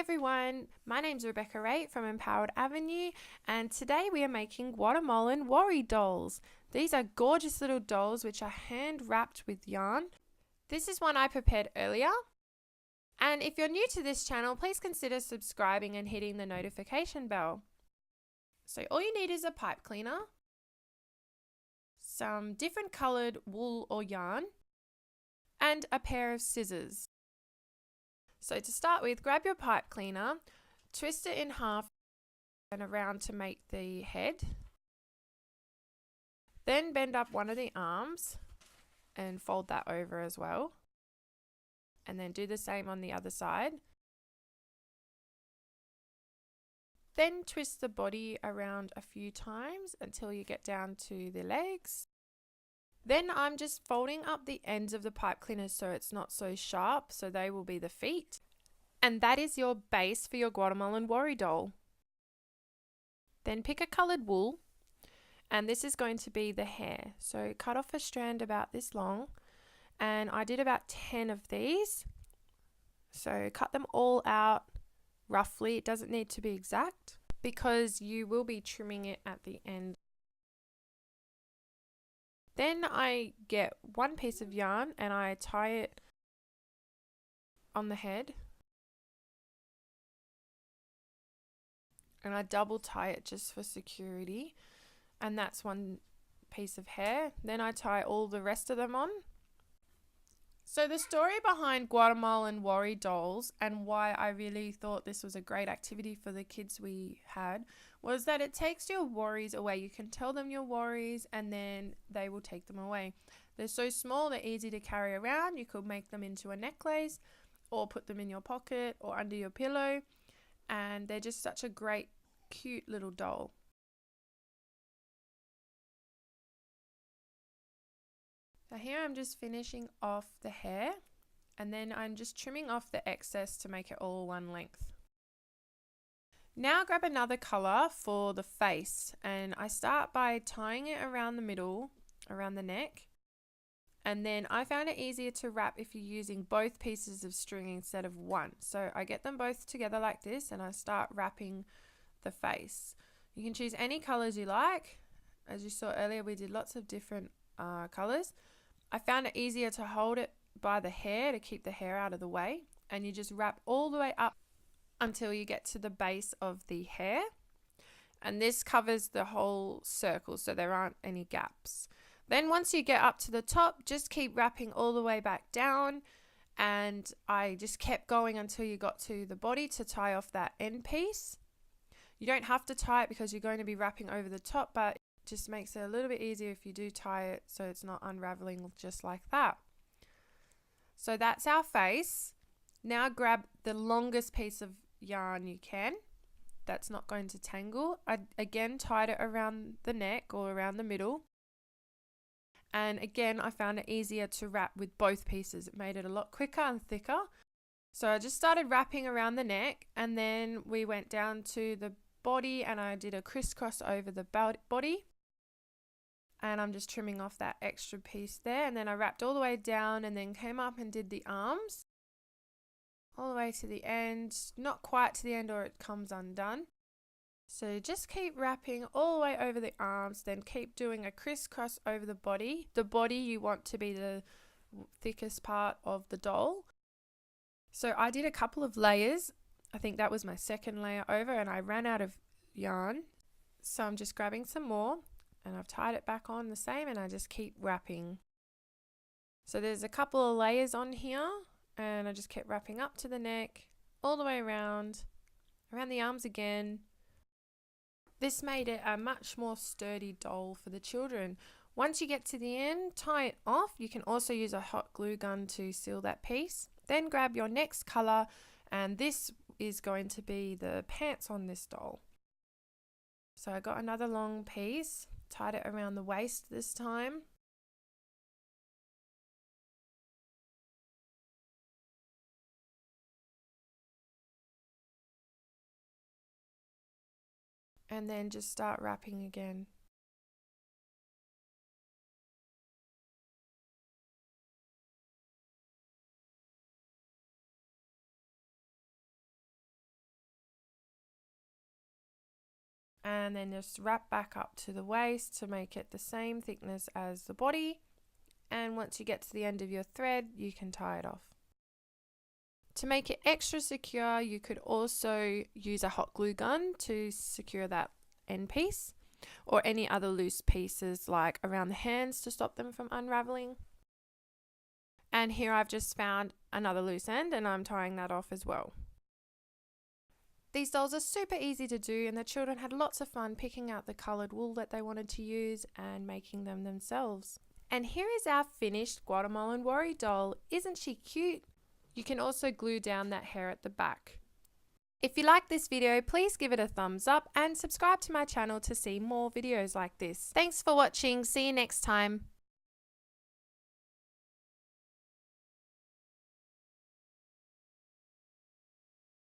everyone, my name's Rebecca Raitt from Empowered Avenue, and today we are making Guatemalan Worry Dolls. These are gorgeous little dolls which are hand wrapped with yarn. This is one I prepared earlier, and if you're new to this channel, please consider subscribing and hitting the notification bell. So all you need is a pipe cleaner, some different coloured wool or yarn, and a pair of scissors. So to start with, grab your pipe cleaner, twist it in half and around to make the head. Then bend up one of the arms and fold that over as well. And then do the same on the other side. Then twist the body around a few times until you get down to the legs. Then I'm just folding up the ends of the pipe cleaner so it's not so sharp, so they will be the feet. And that is your base for your Guatemalan Worry doll. Then pick a coloured wool, and this is going to be the hair. So cut off a strand about this long, and I did about 10 of these. So cut them all out roughly. It doesn't need to be exact because you will be trimming it at the end. Then I get one piece of yarn and I tie it on the head. And I double tie it just for security. And that's one piece of hair. Then I tie all the rest of them on. So the story behind Guatemalan Worry Dolls and why I really thought this was a great activity for the kids we had was that it takes your worries away. You can tell them your worries and then they will take them away. They're so small, they're easy to carry around. You could make them into a necklace or put them in your pocket or under your pillow. And they're just such a great, cute little doll. So here I'm just finishing off the hair, and then I'm just trimming off the excess to make it all one length. Now grab another colour for the face, and I start by tying it around the middle, around the neck. And then I found it easier to wrap if you're using both pieces of string instead of one. So I get them both together like this and I start wrapping the face. You can choose any colours you like. As you saw earlier, we did lots of different colours. I found it easier to hold it by the hair to keep the hair out of the way. And you just wrap all the way up until you get to the base of the hair. And this covers the whole circle so there aren't any gaps. Then once you get up to the top, just keep wrapping all the way back down, and I just kept going until you got to the body to tie off that end piece. You don't have to tie it because you're going to be wrapping over the top, but it just makes it a little bit easier if you do tie it so it's not unraveling just like that. So that's our face. Now grab the longest piece of yarn you can. That's not going to tangle. I again tied it around the neck or around the middle. And again, I found it easier to wrap with both pieces. It made it a lot quicker and thicker. So I just started wrapping around the neck, and then we went down to the body and I did a crisscross over the body. And I'm just trimming off that extra piece there. And then I wrapped all the way down and then came up and did the arms all the way to the end. Not quite to the end or it comes undone. So just keep wrapping all the way over the arms, then keep doing a crisscross over the body. The body you want to be the thickest part of the doll. So I did a couple of layers. I think that was my second layer over, and I ran out of yarn. So I'm just grabbing some more and I've tied it back on the same, and I just keep wrapping. So there's a couple of layers on here, and I just kept wrapping up to the neck, all the way around the arms again. This made it a much more sturdy doll for the children. Once you get to the end, tie it off. You can also use a hot glue gun to seal that piece. Then grab your next colour, and this is going to be the pants on this doll. So I got another long piece, tied it around the waist this time. And then just start wrapping again. and then just wrap back up to the waist to make it the same thickness as the body. And once you get to the end of your thread, you can tie it off. To make it extra secure, you could also use a hot glue gun to secure that end piece, or any other loose pieces like around the hands to stop them from unraveling. And here I've just found another loose end and I'm tying that off as well. These dolls are super easy to do, and the children had lots of fun picking out the coloured wool that they wanted to use and making them themselves. And here is our finished Guatemalan Worry doll. Isn't she cute? You can also glue down that hair at the back. If you like this video, please give it a thumbs up and subscribe to my channel to see more videos like this. Thanks for watching. See you next time.